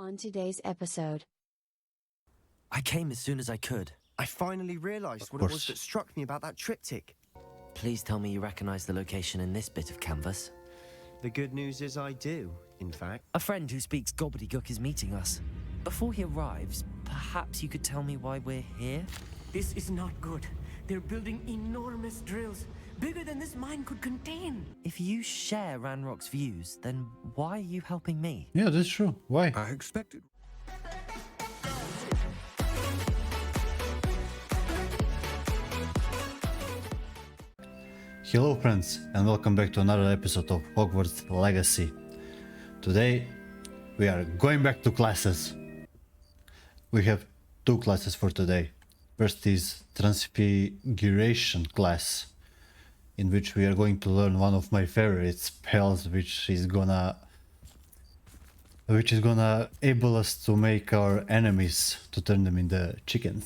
On today's episode. I came as soon as I could. I finally realised what it was that struck me about that triptych. Please tell me you recognize the location in this bit of canvas. The good news is I do, in fact. A friend who speaks gobbledygook is meeting us. Before he arrives, perhaps you could tell me why we're here? This is not good. They're building enormous drills, bigger than this mine could contain. If you share Ranrock's views, then why are you helping me? Yeah, that's true. Why? I expected. Hello friends, and welcome back to another episode of Hogwarts Legacy. Today we are going back to classes. We have two classes for today. First is Transfiguration class, in which we are going to learn one of my favorite spells, which is gonna able us to make our enemies to turn them into chickens.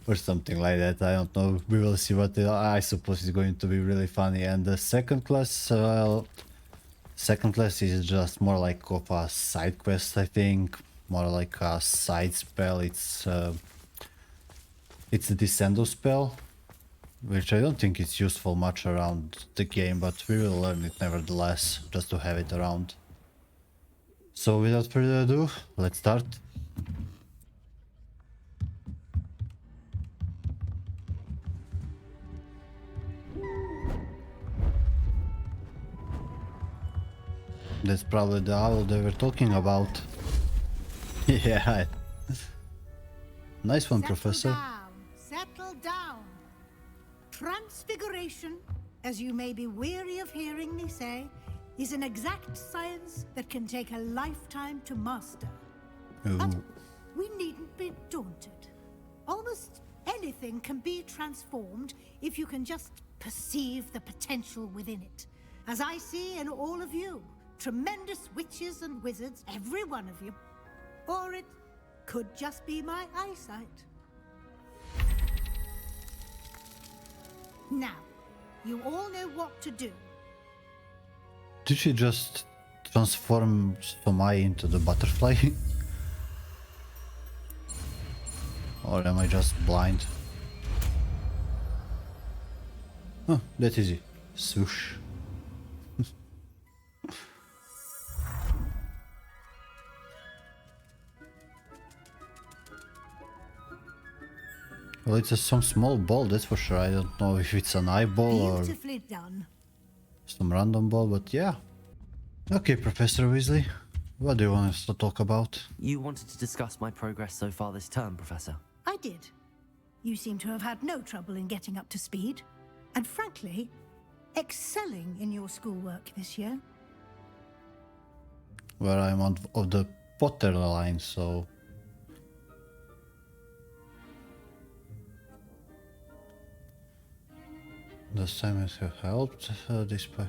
Or something like that, I don't know, we will see what I suppose is going to be really funny. And the second class, second class is just more like of a side quest, I think, more like a side spell. It's a Descendo spell, which I don't think it's useful much around the game, but we will learn it nevertheless, just to have it around. So without further ado, let's start. That's probably the owl they were talking about. Yeah. Nice one, Professor. Settle down. Transfiguration, as you may be weary of hearing me say, is an exact science that can take a lifetime to master. Ooh. But we needn't be daunted. Almost anything can be transformed if you can just perceive the potential within it. As I see in all of you. Tremendous witches and wizards, every one of you. Or it could just be my eyesight. Now, you all know what to do. Did she just transform Somai into the butterfly? Or am I just blind? Oh, that easy. Swoosh. Well, it's some small ball, that's for sure. I don't know if it's an eyeball or done. Some random ball, but yeah. Okay, Professor Weasley, what do you want us to talk about? You wanted to discuss my progress so far this term, Professor. I did. You seem to have had no trouble in getting up to speed. And frankly, excelling in your schoolwork this year. Well, I'm of the Potter line, so... The assignments have helped, despite...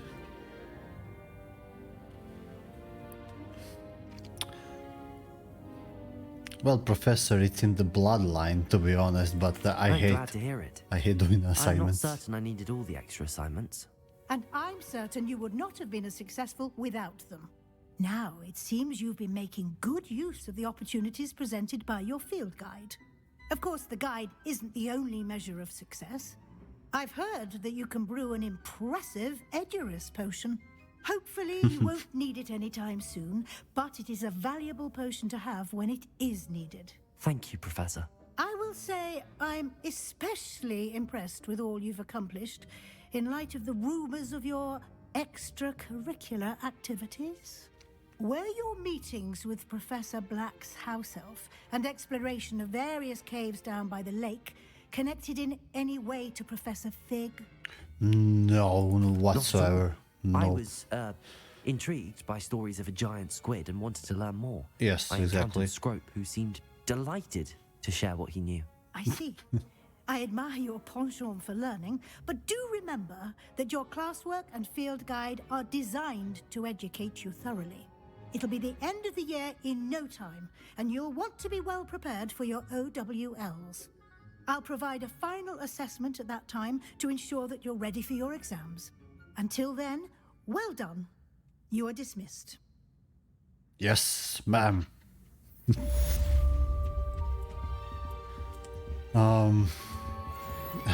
Well, Professor, it's in the bloodline, to be honest, but I'm glad to hear it. I hate doing assignments. I'm not certain I needed all the extra assignments. And I'm certain you would not have been as successful without them. Now, it seems you've been making good use of the opportunities presented by your field guide. Of course, the guide isn't the only measure of success. I've heard that you can brew an impressive Edurus potion. Hopefully you won't need it anytime soon, but it is a valuable potion to have when it is needed. Thank you, Professor. I will say I'm especially impressed with all you've accomplished in light of the rumors of your extracurricular activities. Were your meetings with Professor Black's house elf and exploration of various caves down by the lake connected in any way to Professor Fig? No, whatsoever. No. I was intrigued by stories of a giant squid and wanted to learn more. Yes, I exactly. encountered Scrope, who seemed delighted to share what he knew. I see. I admire your penchant for learning, but do remember that your classwork and field guide are designed to educate you thoroughly. It'll be the end of the year in no time, and you'll want to be well prepared for your OWLs. I'll provide a final assessment at that time to ensure that you're ready for your exams. Until then, well done. You are dismissed. Yes, ma'am.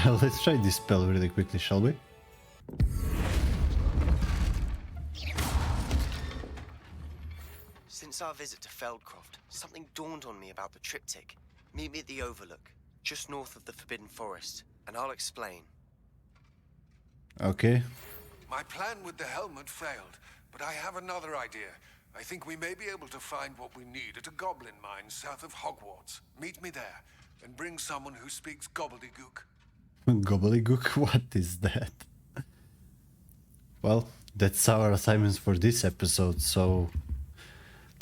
Let's try this spell really quickly, shall we? Since our visit to Feldcroft, something dawned on me about the triptych. Meet me at the Overlook, just north of the Forbidden Forest, and I'll explain. Okay. My plan with the helmet failed, but I have another idea. I think we may be able to find what we need at a goblin mine south of Hogwarts. Meet me there, and bring someone who speaks gobbledygook. Gobbledygook? What is that? Well, that's our assignments for this episode, so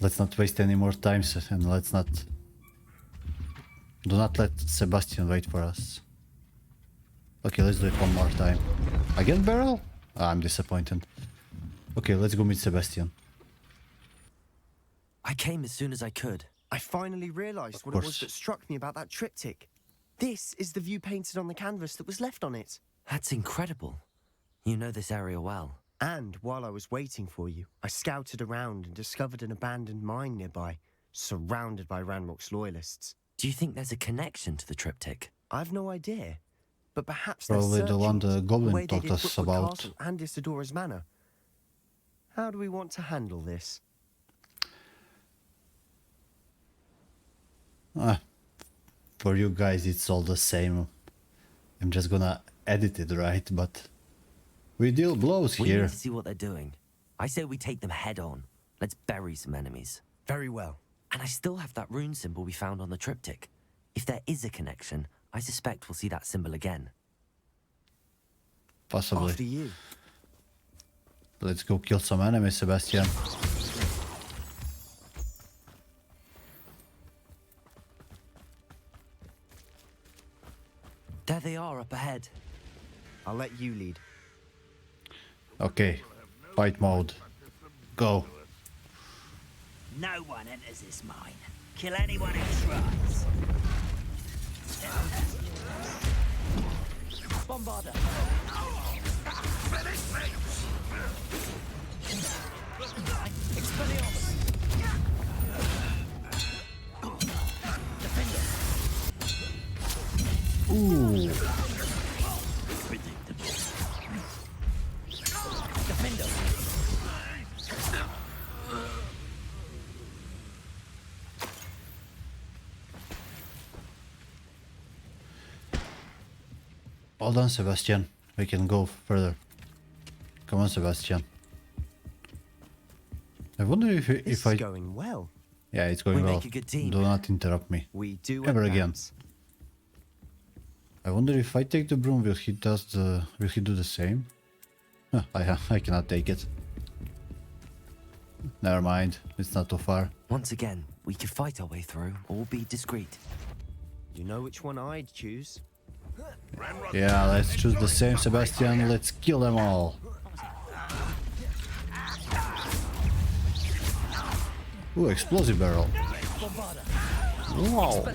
let's not waste any more time and let's not... Do not let Sebastian wait for us. Okay, let's do it one more time. Again, Beryl? I'm disappointed. Okay, let's go meet Sebastian. I came as soon as I could. I finally realized what it was that struck me about that triptych. This is the view painted on the canvas that was left on it. That's incredible. You know this area well. And while I was waiting for you, I scouted around and discovered an abandoned mine nearby, surrounded by Ranrock's loyalists. Do you think there's a connection to the triptych? I've no idea, but perhaps Probably they're the one the searching goblin way they told did us Brookwood about. Castle and Isidora's Manor. How do we want to handle this? For you guys it's all the same. I'm just gonna edit it, right? But we deal blows We here. need to see what they're doing. I say we take them head on. Let's bury some enemies. Very well. And I still have that rune symbol we found on the triptych. If there is a connection, I suspect we'll see that symbol again. Possibly. After you. Let's go kill some enemies, Sebastian. There they are up ahead. I'll let you lead. Okay, fight mode. Go. No one enters this mine. Kill anyone who tries. Bombarder! Expelliarmus! Defender! Ooh. Predictable. Defender! Well done, Sebastian. We can go further. Come on, Sebastian. I wonder if This I... is going well. Yeah, it's going We well. make a good team. Do not interrupt me. We do Ever again. advance. I wonder if I take the broom, will he do the same? Huh, I cannot take it. Never mind, it's not too far. Once again, we could fight our way through or be discreet. You know which one I'd choose? Yeah, let's choose the same, Sebastian. Let's kill them all. Ooh, explosive barrel. Wow.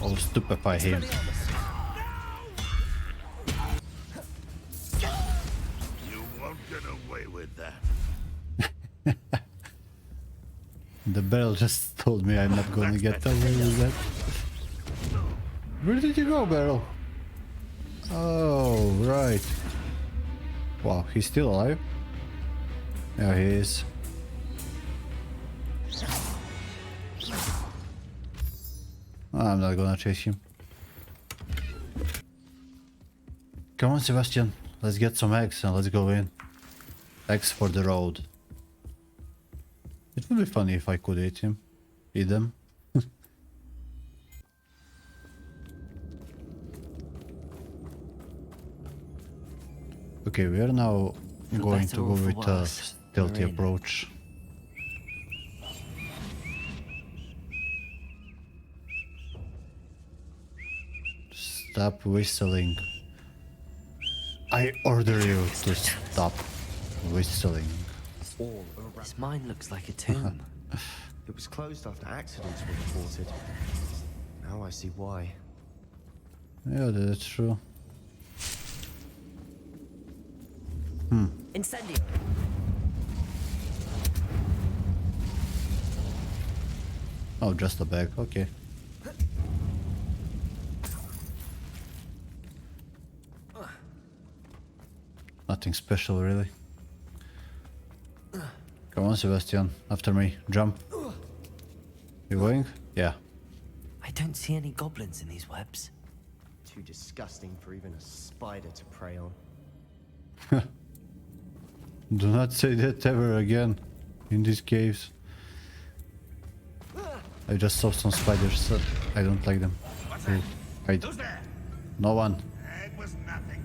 Oh, stupefy him. You won't get away with that. The barrel just told me I'm not gonna get away with that. Where did you go, barrel? Oh, right. Wow, he's still alive? Yeah, he is. I'm not gonna chase him. Come on, Sebastian. Let's get some eggs and let's go in. Eggs for the road. It would be funny if I could eat him. Eat them. Okay, we are now going to better go or for with a worse, stealthy we're in. approach. Stop whistling. I order you to stop whistling. All around. This mine looks like a tomb. It was closed after accidents were reported. Now I see why. Yeah, that's true. Incendio. Oh, just a bag. Okay. Nothing special, really. Come on, Sebastian. After me. Jump. You going? Yeah. I don't see any goblins in these webs. Too disgusting for even a spider to prey on. Do not say that ever again in these caves. I just saw some spiders. I don't like them. Hide. Who's there? No one. It was nothing.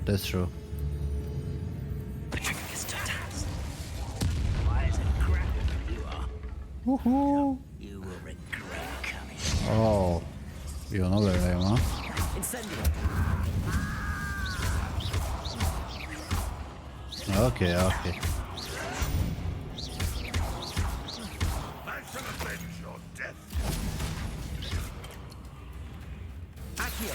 That's true. Patricius Totas. Why is it cracking where you are? Woohoo! You will regret coming. Oh, you know where I am, huh? Incendio. Okay, okay. I shall avenge your death. Accio.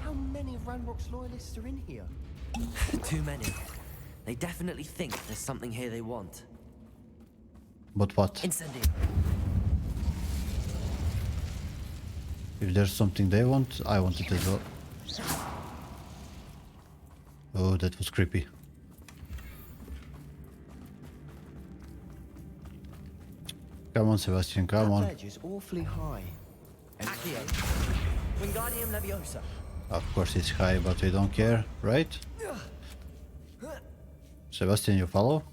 How many of Ranrock's loyalists are in here? Too many. They definitely think there's something here they want. But what? Incendio. If there's something they want, I want it as well. Oh, that was creepy. Come on, Sebastian, come on. That ledge is awfully high. Accio. Wingardium Leviosa. Of course it's high, but we don't care, right? Sebastian, you follow?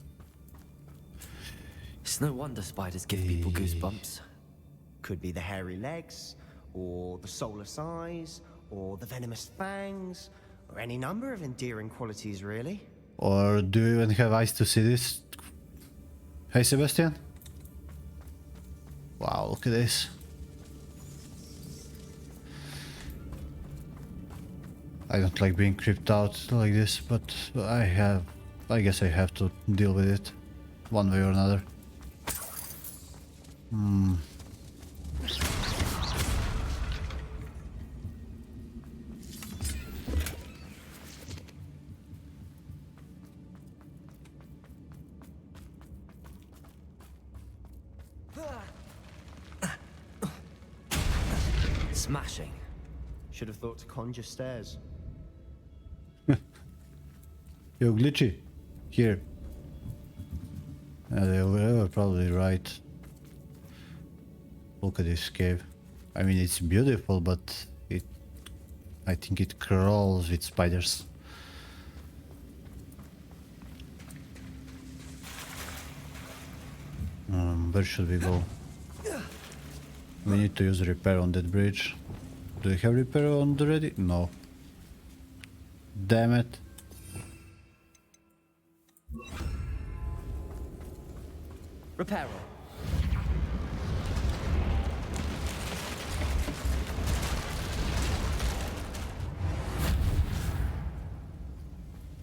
It's no wonder spiders give people goosebumps. Could be the hairy legs, or the soulless eyes, or the venomous fangs, or any number of endearing qualities, really. Or do you even have eyes to see this? Hey, Sebastian? Wow, look at this. I don't like being creeped out like this, but I guess I have to deal with it one way or another. Smashing. Should have thought to conjure stairs. Yo, glitchy. Here. They were probably right. Look at this cave. I mean, it's beautiful, but I think it crawls with spiders. Where should we go? We need to use repair on that bridge. Do we have repair on already? No. Damn it. Reparo.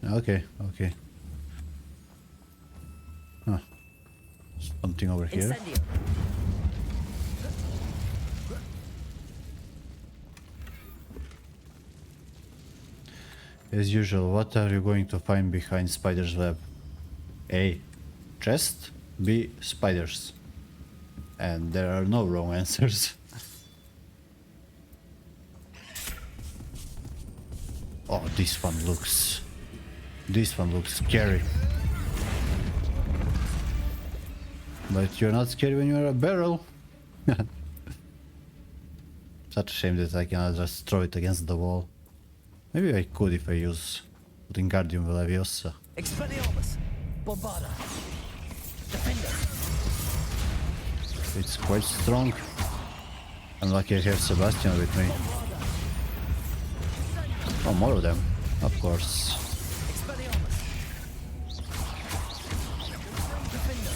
Okay, okay. Huh. Something over here. Incendio. As usual, what are you going to find behind spider's web? A. Chest. B. Spiders. And there are no wrong answers. Oh, this one looks scary. But you're not scary when you're a barrel. Such a shame that I cannot just throw it against the wall. Maybe I could if I use Wingardium Leviosa. Expelliarmus. Bombarda. Defender. It's quite strong. I'm lucky I have Sebastian with me. Oh, more of them, of course. Expelliarmus. Defender.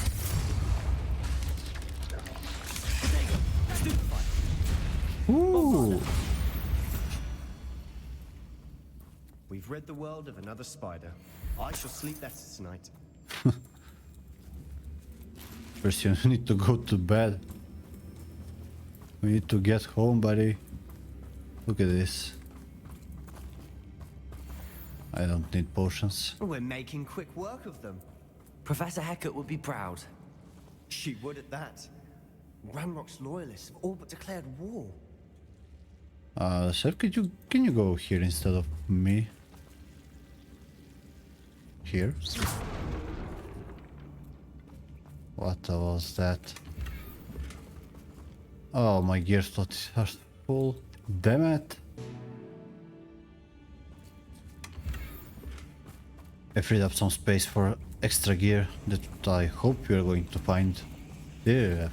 Stupefy. Ooh. We've rid the world of another spider. I shall sleep better tonight. First you need to go to bed. We need to get home, buddy. Look at this. I don't need potions. We're making quick work of them. Professor Hecat would be proud. She would at that. Ranrock's loyalists have all but declared war. Sir, can you go here instead of me? Here? What was that? Oh, my gear slots are full. Damn it. I freed up some space for extra gear that I hope you're going to find. Yeah.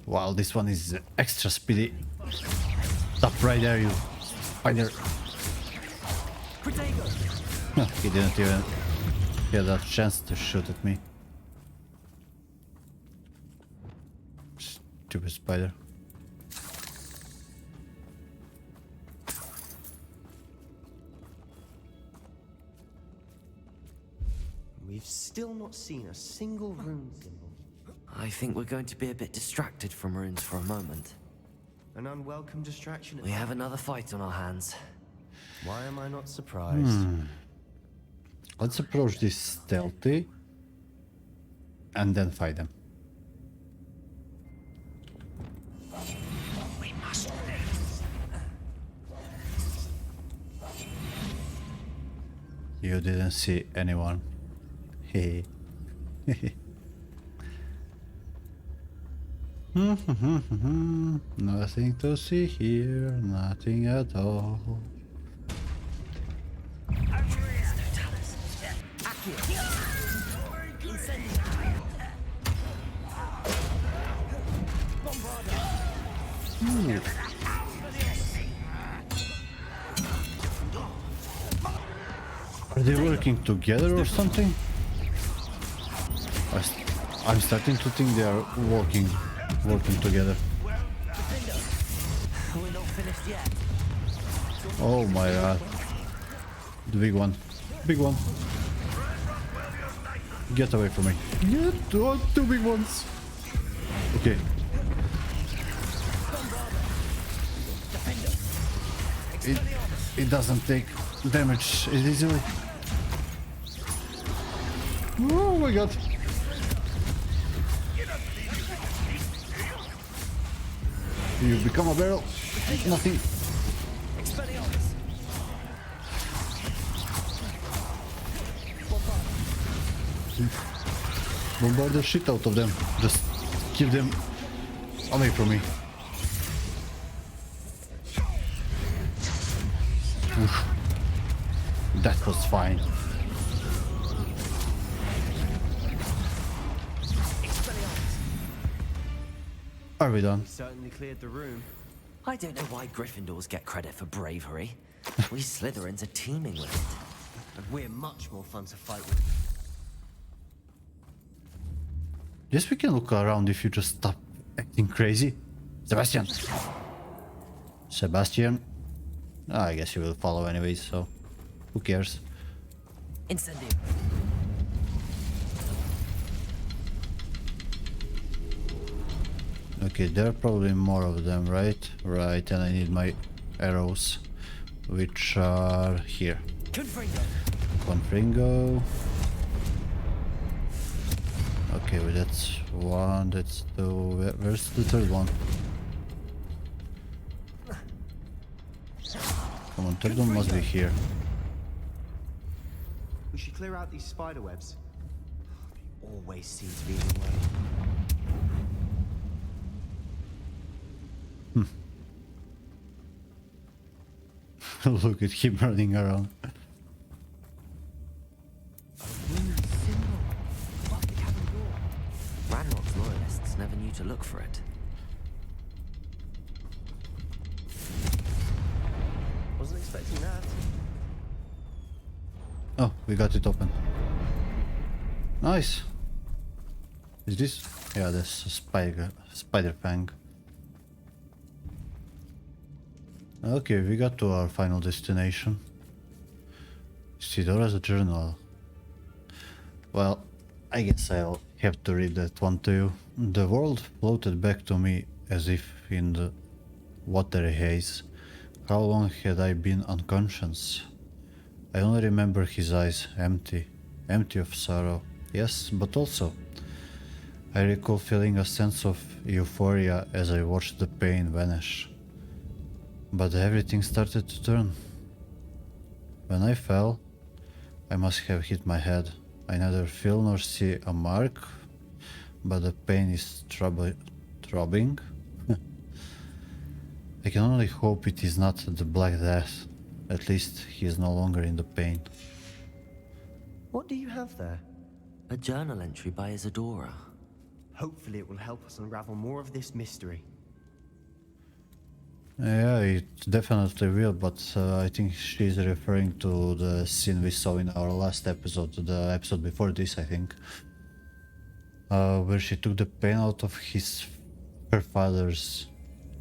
Wow, this one is extra speedy. Stop right there, you spider. He didn't even get a chance to shoot at me. Stupid spider. We've still not seen a single rune symbol. I think we're going to be a bit distracted from runes for a moment. An unwelcome distraction. We have another fight on our hands. Why am I not surprised? Let's approach this stealthy and then fight them. We must You didn't see anyone. Hey. Nothing to see here, nothing at all. Are they working together or something? I'm starting to think they are working together. We're not finished yet. Oh my god. The big one. Big one. Get away from me. Get two big ones. Okay. It doesn't take damage easily. Oh my god. You become a barrel. Nothing. Bombard the shit out of them. Just keep them away from me. Oof. That was fine. Are we done? We certainly cleared the room. I don't know why Gryffindors get credit for bravery. We Slytherins are teeming with it. And we're much more fun to fight with. Yes, we can look around if you just stop acting crazy. Sebastian! Sebastian? I guess you will follow anyways, so who cares? Incendium. Okay, there are probably more of them, right? Right, and I need my arrows, which are here. Confringo. Confringo. Okay, well that's one, that's two. Where's the third one? Come on, third one must be here. We should clear out these spider webs. They always seem to be in the way. Look at him running around. Ranrock's loyalists never knew to look for it. Wasn't expecting that. Oh, we got it open. Nice. Is this? Yeah, that's a spider fang. Okay, we got to our final destination. Isidora's journal. Well, I guess I'll have to read that one to you. The world floated back to me as if in the watery haze. How long had I been unconscious? I only remember his eyes, empty of sorrow. Yes, but also, I recall feeling a sense of euphoria as I watched the pain vanish. But everything started to turn. When I fell, I must have hit my head. I neither feel nor see a mark, but the pain is throbbing. I can only hope it is not the Black Death. At least he is no longer in the pain. What do you have there? A journal entry by Isadora. Hopefully it will help us unravel more of this mystery. Yeah, it definitely will, but I think she's referring to the scene we saw in our last episode, the episode before this, I think. Where she took the pain out of her father's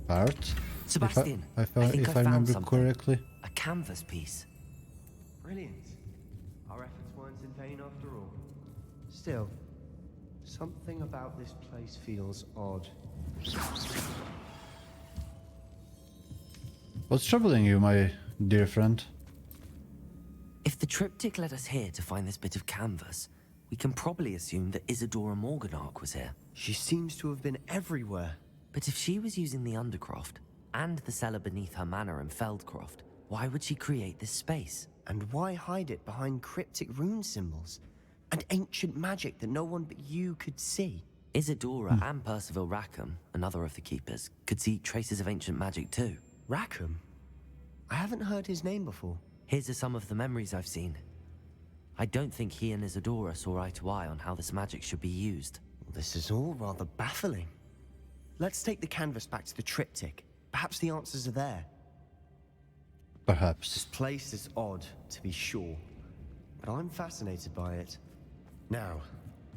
heart. Sebastian, if I think I I found remember something. correctly. A canvas piece. Brilliant. Our efforts weren't in vain after all. Still, something about this place feels odd. What's troubling you, my dear friend? If the triptych led us here to find this bit of canvas, we can probably assume that Isadora Morganach was here. She seems to have been everywhere. But if she was using the Undercroft and the cellar beneath her manor in Feldcroft, why would she create this space? And why hide it behind cryptic rune symbols? And ancient magic that no one but you could see? Isadora and Percival Rackham, another of the keepers, could see traces of ancient magic too. Rackham? I haven't heard his name before. His are some of the memories I've seen. I don't think he and Isadora saw eye to eye on how this magic should be used. This is all rather baffling. Let's take the canvas back to the triptych. Perhaps the answers are there. This Perhaps. place is odd, to be sure, but I'm fascinated by it. Now,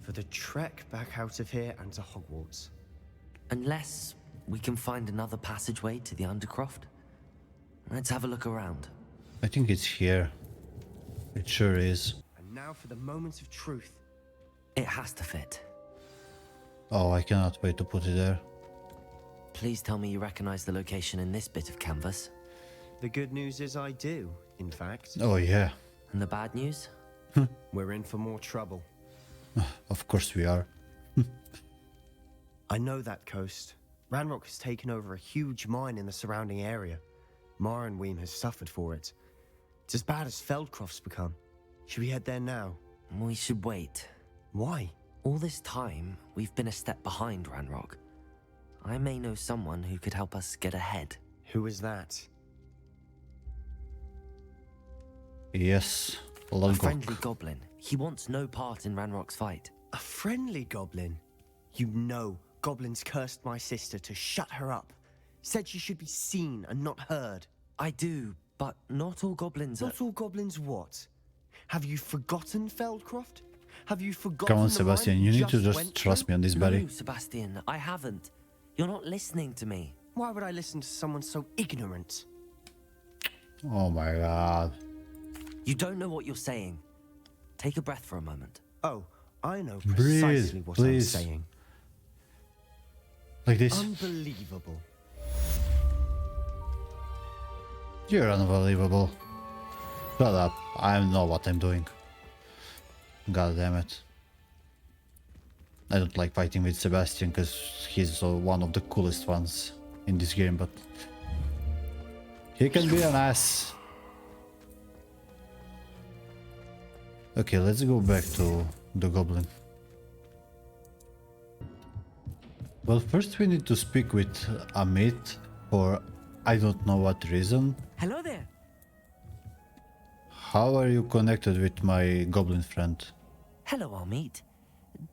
for the trek back out of here and to Hogwarts. Unless we can find another passageway to the Undercroft. Let's have a look around. I think it's here. It sure is. And now for the moment of truth. It has to fit. Oh, I cannot wait to put it there. Please tell me you recognize the location in this bit of canvas. The good news is I do, in fact. Oh yeah, And the bad news? We're in for more trouble. of course we are. I know that coast. Ranrock has taken over a huge mine in the surrounding area. Marrenweem has suffered for it. It's as bad as Feldcroft's become. Should we head there now? We should wait. Why? All this time, we've been a step behind Ranrock. I may know someone who could help us get ahead. Who is that? Yes, A friendly Logok. goblin. He wants no part in Ranrock's fight. A friendly goblin? You know, goblins cursed my sister to shut her up. Said she should be seen and not heard. I do, but not all goblins are... Not all goblins what? Have you forgotten Feldcroft? Have you forgotten Come on, the Sebastian, mine you need to just just went trust me through? on this, buddy. No, Sebastian, I haven't. You're not listening to me. Why would I listen to someone so ignorant? Oh my god. You don't know what you're saying. Take a breath for a moment. Oh, I know Breathe, precisely what please. I'm saying. Like this. Unbelievable. You're unbelievable. Shut up. I know what I'm doing. God damn it. I don't like fighting with Sebastian because he's one of the coolest ones in this game, but he can be an ass. Okay, let's go back to the goblin. Well, first we need to speak with Amit for I don't know what reason. Hello there. How are you connected with my goblin friend? Hello, Amit.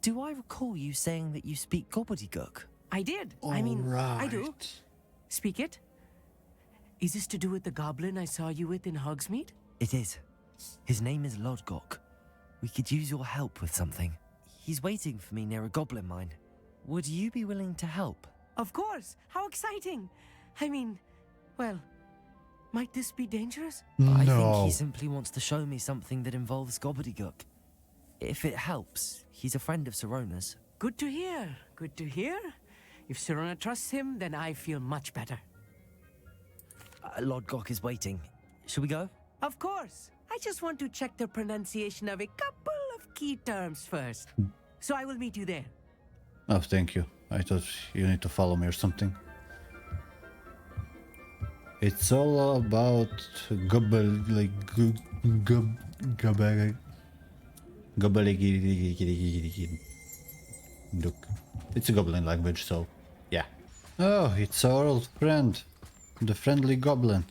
Do I recall you saying that you speak gobbledygook? I did. I mean, I do. Speak it. Is this to do with the goblin I saw you with in Hogsmeade? It is. His name is Lodgok. We could use your help with something. He's waiting for me near a goblin mine. Would you be willing to help? Of course. How exciting. I mean, well, might this be dangerous? I think No. he simply wants to show me something that involves gobbledygook. If it helps, he's a friend of Sirona's. Good to hear. Good to hear. If Sirona trusts him, then I feel much better. Lord Gok is waiting. Shall we go? Of course. I just want to check the pronunciation of a couple of key terms first. So I will meet you there. Oh, thank you. I thought you need to follow me or something. It's all about Look, it's a goblin language, so yeah. Oh, it's our old friend, the friendly goblin.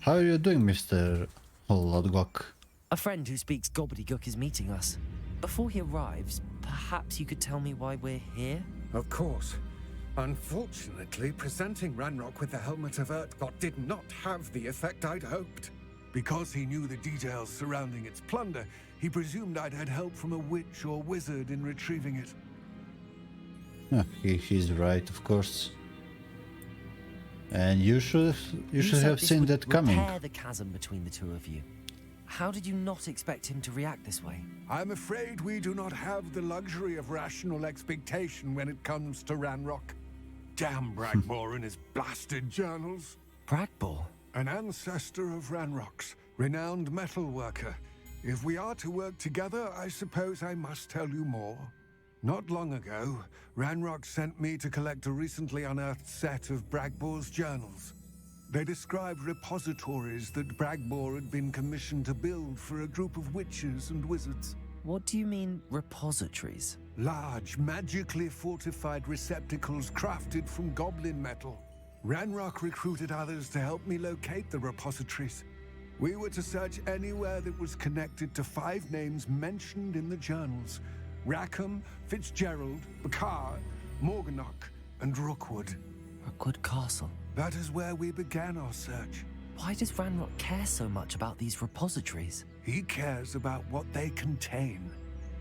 How are you doing, Mr. Lodgok? A friend who speaks gobbledygook is meeting us. Before he arrives, perhaps you could tell me why we're here? Of course. Unfortunately, presenting Ranrock with the Helmet of Urtkot did not have the effect I'd hoped. Because he knew the details surrounding its plunder, he presumed I'd had help from a witch or wizard in retrieving it. He's right, of course. And you should said have this seen would that coming. repair the chasm between the two of you. How did you not expect him to react this way? I'm afraid we do not have the luxury of rational expectation when it comes to Ranrock. Damn Bragbor and his blasted journals. Bragbor? An ancestor of Ranrock's, renowned metal worker. If we are to work together, I suppose I must tell you more. Not long ago, Ranrock sent me to collect a recently unearthed set of Bragbor's journals. They described repositories that Bragbor had been commissioned to build for a group of witches and wizards. What do you mean, repositories? Large, magically fortified receptacles crafted from goblin metal. Ranrock recruited others to help me locate the repositories. We were to search anywhere that was connected to 5 names mentioned in the journals: Rackham, Fitzgerald, Bakar, Morganach, and Rookwood. Rookwood Castle. That is where we began our search. Why does Ranrock care so much about these repositories? He cares about what they contain.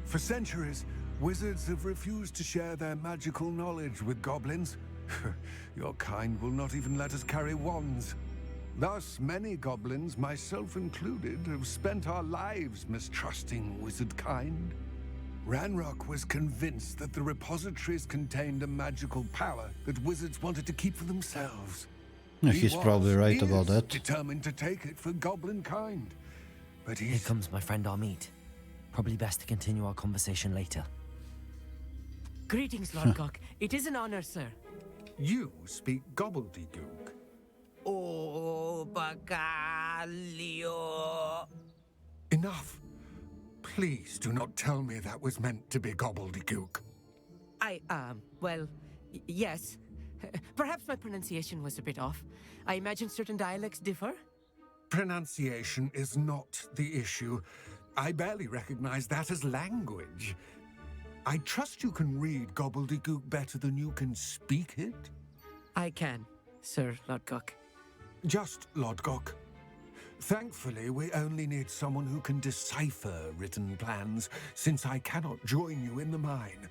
For centuries, wizards have refused to share their magical knowledge with goblins. Your kind will not even let us carry wands. Thus, many goblins, myself included, have spent our lives mistrusting wizard kind. Ranrock was convinced that the repositories contained a magical power that wizards wanted to keep for themselves. He's probably right about that. Determined to take it for goblin kind. But Here comes my friend Amit. Probably best to continue our conversation later. Greetings, Lord Gok. It is an honor, sir. You speak gobbledygook. Oh, Bagalio. Enough. Please do not tell me that was meant to be gobbledygook. Well, yes. Perhaps my pronunciation was a bit off. I imagine certain dialects differ. Pronunciation is not the issue. I barely recognize that as language. I trust you can read gobbledygook better than you can speak it? I can, Sir Lord Gok. Just Lodgok. Thankfully, we only need someone who can decipher written plans, since I cannot join you in the mine.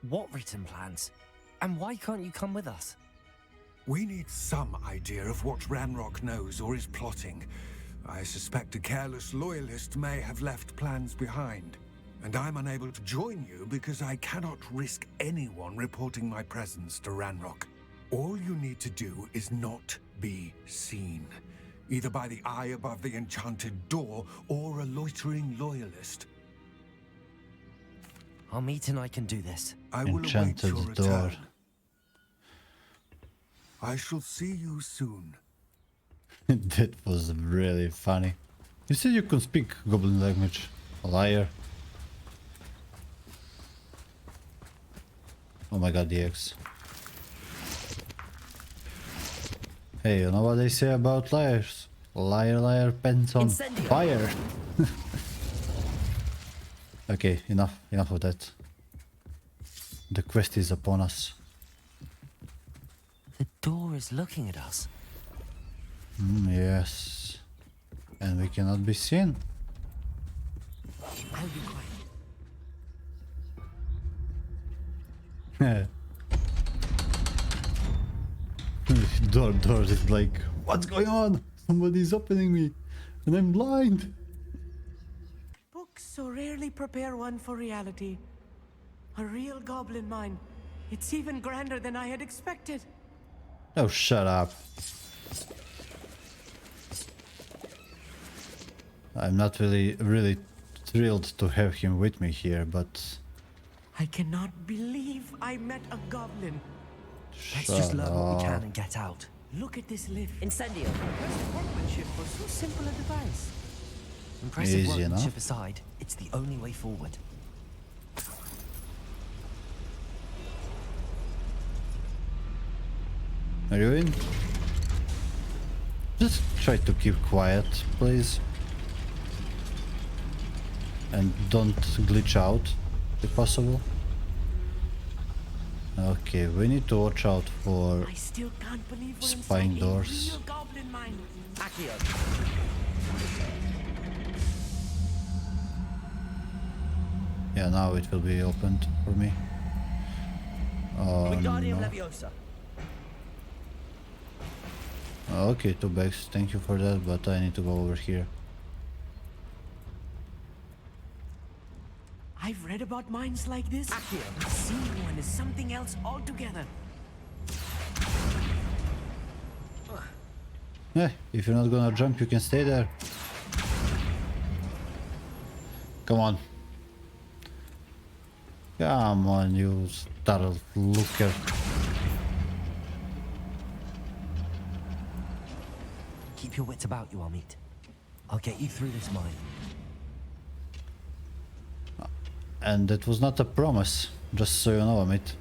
What written plans? And why can't you come with us? We need some idea of what Ranrock knows or is plotting. I suspect a careless loyalist may have left plans behind. And I'm unable to join you because I cannot risk anyone reporting my presence to Ranrock. All you need to do is not be seen, either by the eye above the enchanted door or a loitering loyalist. Amit and I can do this. I will await Enchanted your door. return. I shall see you soon. That was really funny. You said you could speak goblin language. Liar. Oh my god, DX. Hey, you know what they say about liars? Liar, liar, pants on Incendio. fire. Okay, enough of that. The quest is upon us. The door is looking at us. Yes. And we cannot be seen. I'll be quiet. Door is like, what's going on? Somebody's opening me and I'm blind. Books so rarely prepare one for reality. A real goblin mine. It's even grander than I had expected. Oh, shut up. I'm not really thrilled to have him with me here, but... I cannot believe I met a goblin. Let's just shut learn what we can up. and get out. Look at this lift. Incendio. Impressive workmanship for so simple a device. Impressive Easy workmanship enough. aside, it's the only way forward. Are you in? Just try to keep quiet, please. And don't glitch out, if possible. Okay, we need to watch out for... I still can't believe we're Spine inside doors. a real goblin mine. Accio. Yeah, now it will be opened for me. Oh, Wingardium no. Leviosa. Okay, 2 bags, thank you for that, but I need to go over here. I've read about mines like this. Accio. Seeing one is something else altogether. Yeah, if you're not gonna jump, you can stay there. Come on. Come on, you startled looker. Keep your wits about you, Amit. I'll get you through this mine. And that was not a promise, just so you know, Amit.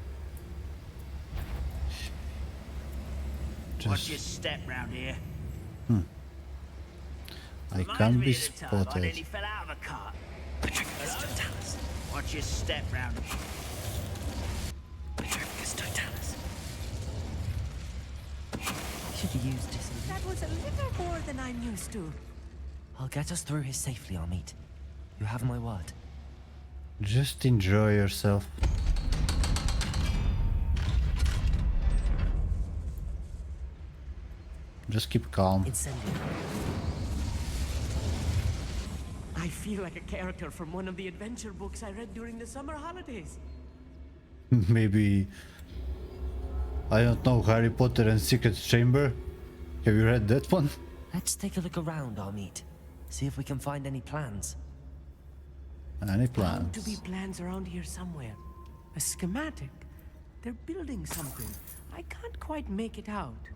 Watch your step round here. I Reminds can't me be of the time I spotted. nearly fell out of a cart. Watch your step round here. Should have used this. That was a little more than I'm used to. I'll get us through here safely, Amit. You have my word. Just enjoy yourself. Just keep calm. Incendio. I feel like a character from one of the adventure books I read during the summer holidays. Maybe... I don't know, Harry Potter and Secret Chamber? Have you read that one? Let's take a look around, Amit. See if we can find any plans. Any Bound to plans? be plans around here somewhere. A schematic. They're building something. I can't quite make it out.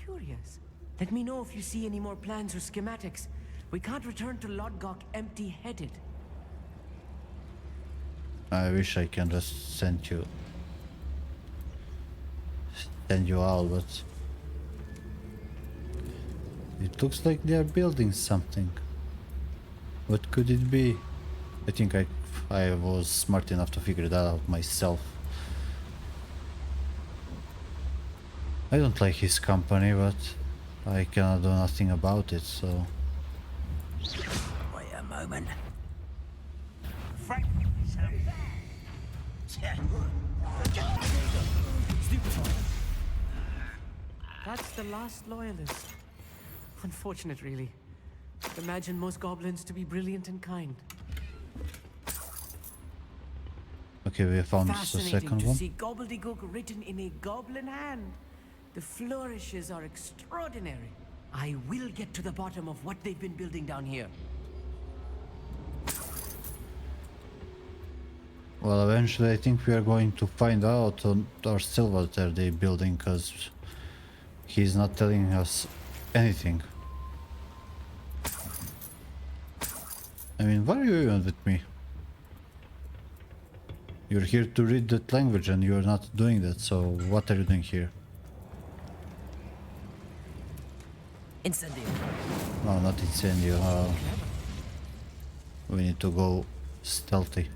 Curious. Let me know if you see any more plans or schematics. We can't return to Lodgok empty-headed. I wish I can just send you out, but it looks like they are building something. What could it be? I think I was smart enough to figure that out myself. I don't like his company, but I cannot do nothing about it, so... Wait a moment. Frank, That's the last loyalist. Unfortunate, really. Imagine most goblins to be brilliant and kind. Okay, we found the Fascinating second to one. see gobbledygook written in a goblin hand. The flourishes are extraordinary. I will get to the bottom of what they've been building down here. Well, eventually I think we are going to find out, or still what are they building, because he's not telling us anything. I mean, why are you even with me? You're here to read that language and you're not doing that, so what are you doing here? Incendio. No, not incendio. We need to go stealthy.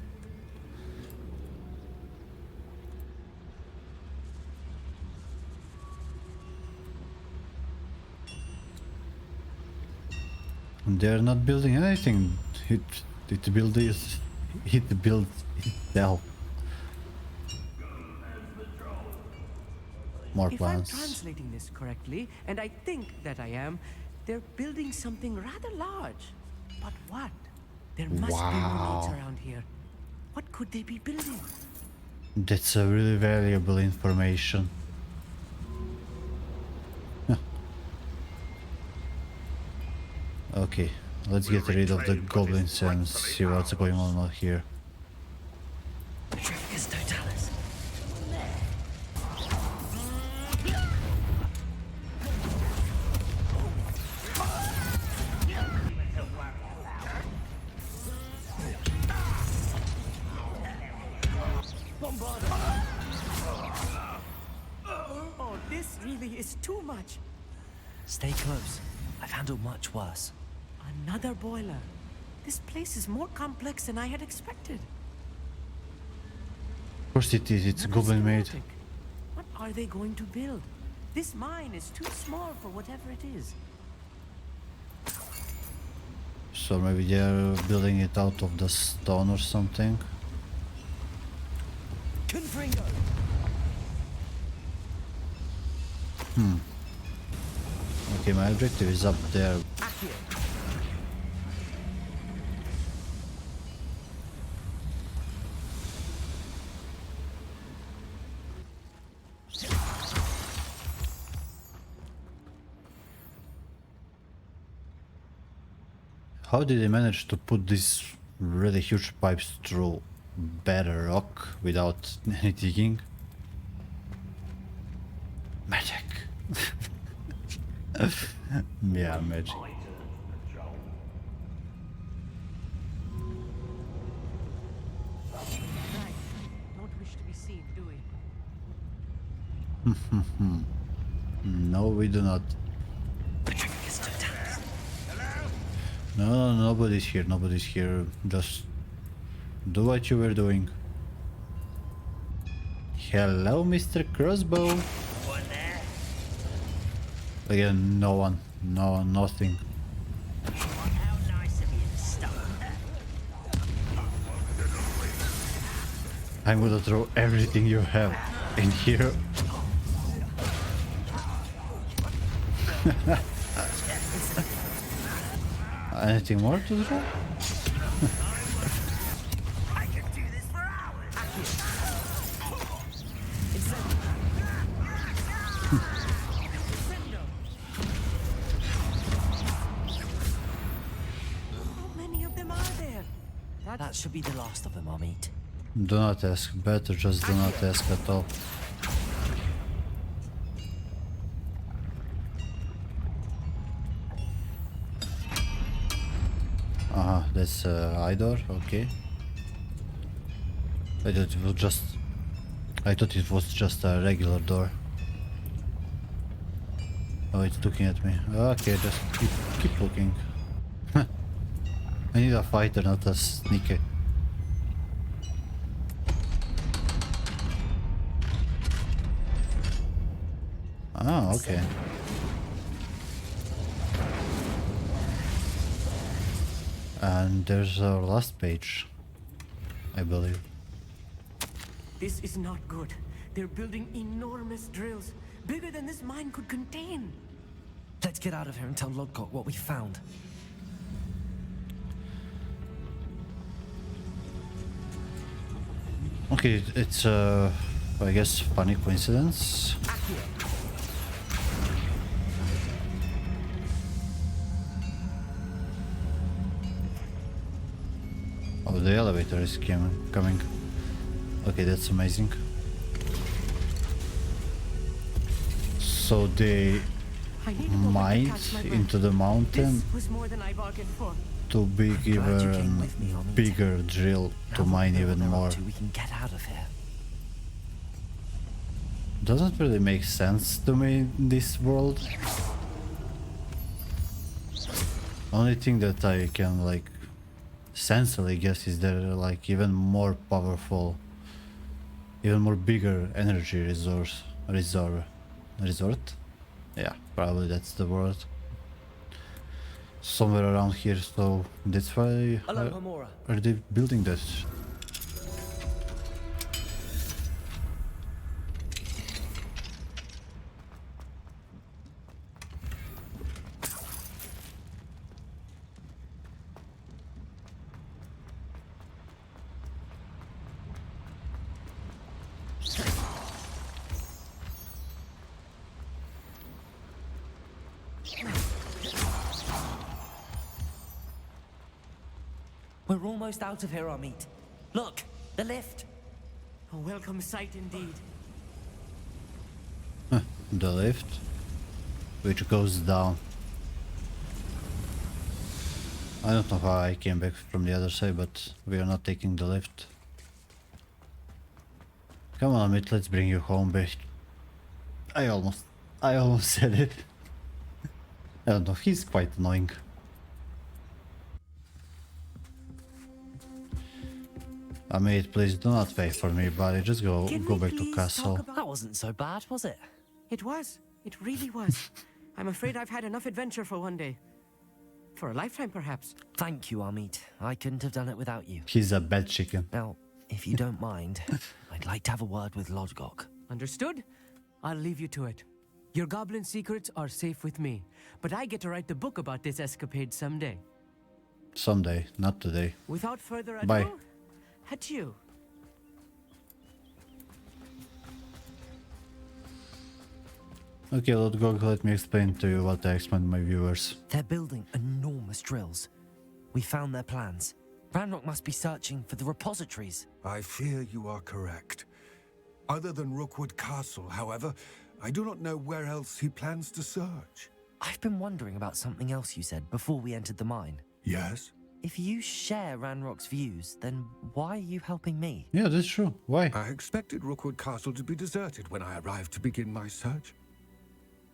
They're not building anything. It builds itself. More If I'm plans. translating this correctly, and I think that I am, they're building something rather large. But what? There must be more Wow. meats around here. What could they be building? That's a really valuable information. Huh. Okay, let's get rid of the goblins and see what's going on out here. Petrificus totalis. Oh, this really is too much. Stay close. I've handled much worse. Another boiler. This place is more complex than I had expected. Of course it is, it's Another goblin made. schematic. What are they going to build? This mine is too small for whatever it is. So maybe they're building it out of the stone or something. Confringo! Okay, my objective is up there. Accio! How did they manage to put these really huge pipes through bedrock without any digging? Magic! Yeah, magic. Right. Don't wish to be seen, do we? No, we do not. Petrificus totalis. No, nobody's here, nobody's here. Just do what you were doing. Hello, Mr. Crossbow. One there. Again, no one. No one, nothing. How nice of you to stop. I'm gonna throw everything you have in here. Anything more to throw? I could do this for hours. How many of them are there? That should be the last of them I'll meet. Do not ask. Better just do not ask at all. That's eye door. Okay. I thought it was just a regular door. Oh, it's looking at me. Okay, just keep looking. I need a fighter, not a sneaky. Ah, okay. And there's our last page, I believe. This is not good. They're building enormous drills, bigger than this mine could contain. Let's get out of here and tell Lodgok what we found. Okay, it's I guess funny coincidence. Oh, the elevator is coming. Okay, that's amazing. So they I need a moment to mined catch my breath. into the mountain This was more than I bargained for. to be Glad you given came with me, Armin. bigger drill to Now mine that we know even what they're more. up to, we can get out of here. Doesn't really make sense to me in this world. Only thing that I can like sensibly guess is they're like even more powerful, even more bigger energy resort. Yeah, probably that's the word. Somewhere around here, so that's why Hello, Homora. are they building this? We're almost out of here, Amit. Look, the lift. A welcome sight indeed. The lift, which goes down. I don't know how I came back from the other side, but we are not taking the lift. Come on, Amit, let's bring you home, bitch. I almost said it. I don't know, he's quite annoying. Amit, please do not wait for me, buddy. Just go Can go we back to please castle. talk about- That wasn't so bad, was it? It was. It really was. I'm afraid I've had enough adventure for one day. For a lifetime, perhaps. Thank you, Amit. I couldn't have done it without you. He's a bad chicken. Now, if you don't mind, I'd like to have a word with Lodgok. Understood? I'll leave you to it. Your goblin secrets are safe with me, but I get to write the book about this escapade someday. Someday, not today. Without further ado, Bye. adieu. Okay, Lodgok, let me explain to you what I explained to my viewers. They're building enormous drills. We found their plans. Ranrock must be searching for the repositories. I fear you are correct. Other than Rookwood Castle, however, I do not know where else he plans to search. I've been wondering about something else you said before we entered the mine. Yes? If you share Ranrock's views, then why are you helping me? Yeah, that's true. Why? I expected Rookwood Castle to be deserted when I arrived to begin my search.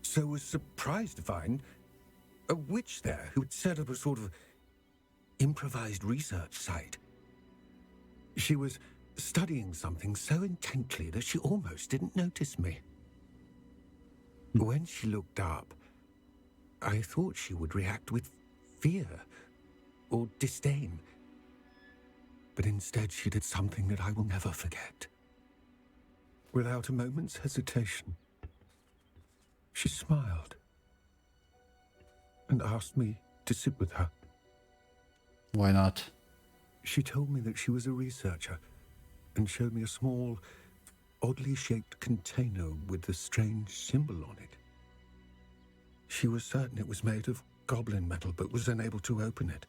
So was surprised to find a witch there who had set up a sort of improvised research site. She was studying something so intently that she almost didn't notice me. When she looked up, I thought she would react with fear or disdain. But instead she did something that I will never forget. Without a moment's hesitation, she smiled and asked me to sit with her. Why not? She told me that she was a researcher and showed me a small, oddly shaped container with a strange symbol on it. She was certain it was made of goblin metal, but was unable to open it.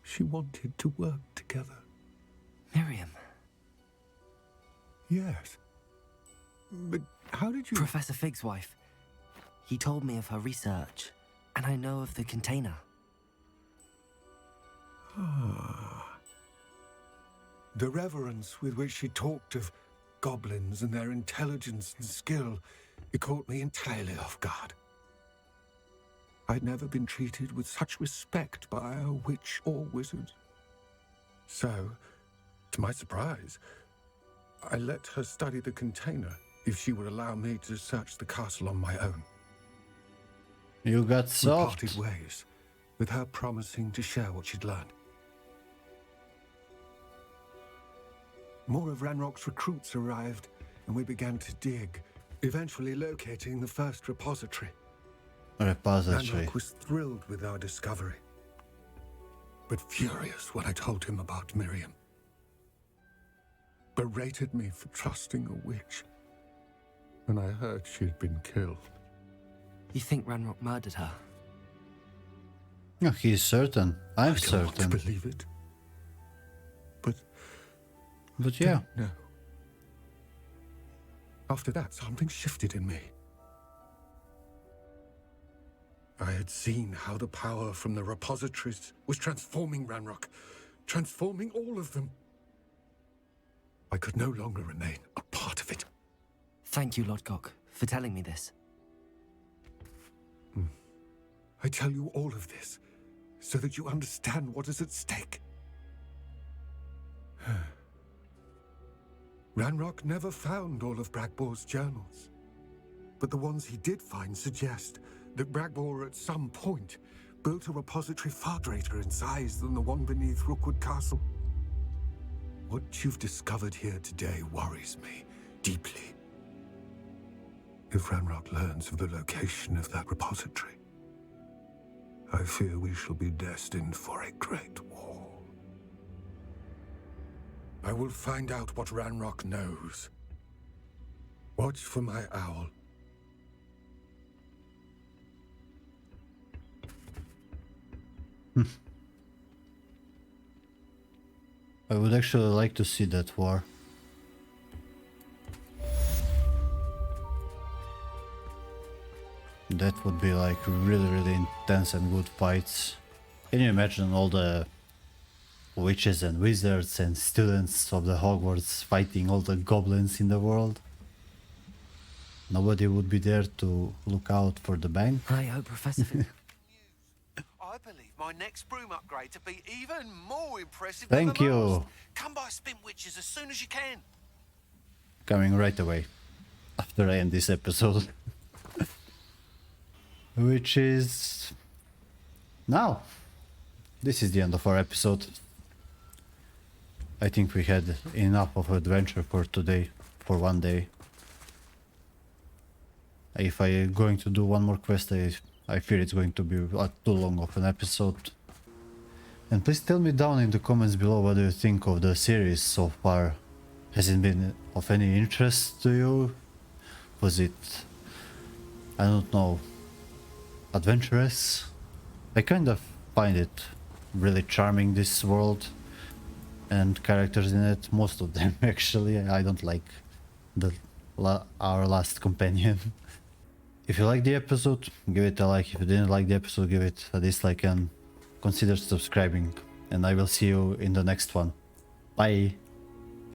She wanted to work together. Miriam. Yes. But how did you... Professor Fig's wife. He told me of her research, and I know of the container. The reverence with which she talked of goblins and their intelligence and skill, it caught me entirely off guard. I'd never been treated with such respect by a witch or wizard. So, to my surprise, I let her study the container if she would allow me to search the castle on my own. You got We soft. parted ways, with her promising to share what she'd learned. More of Ranrock's recruits arrived, and we began to dig, eventually locating the first repository. Repository. Ranrock was thrilled with our discovery, but furious when I told him about Miriam. Berated me for trusting a witch, and I heard she had been killed. You think Ranrock murdered her? No, he's certain. I'm I don't want to certain. believe it, But yeah. no. After that, something shifted in me. I had seen how the power from the repositories was transforming Ranrock, transforming all of them. I could no longer remain a part of it. Thank you, Lodgok, for telling me this. I tell you all of this so that you understand what is at stake. Ranrock never found all of Bragbor's journals, but the ones he did find suggest that Bragbor at some point built a repository far greater in size than the one beneath Rookwood Castle. What you've discovered here today worries me deeply. If Ranrock learns of the location of that repository, I fear we shall be destined for a great war. I will find out what Ranrock knows. Watch for my owl. I would actually like to see that war. That would be like really intense and good fights. Can you imagine all the witches and wizards and students of the Hogwarts fighting all the goblins in the world? Nobody would be there to look out for the bank. I hope Professor... I believe my next broom upgrade to be even more impressive Thank than the you. last. Come by Spin Witches as soon as you can. Coming right away after I end this episode. Which is now. This is the end of our episode. I think we had enough of adventure for today, for one day. If I'm going to do one more quest, I fear it's going to be too long of an episode. And please tell me down in the comments below what do you think of the series so far. Has it been of any interest to you? Was it, I don't know, adventurous? I kind of find it really charming, this world and characters in it, most of them actually. I don't like our last companion. If you liked the episode, give it a like. If you didn't like the episode, give it a dislike and consider subscribing. And I will see you in the next one. Bye!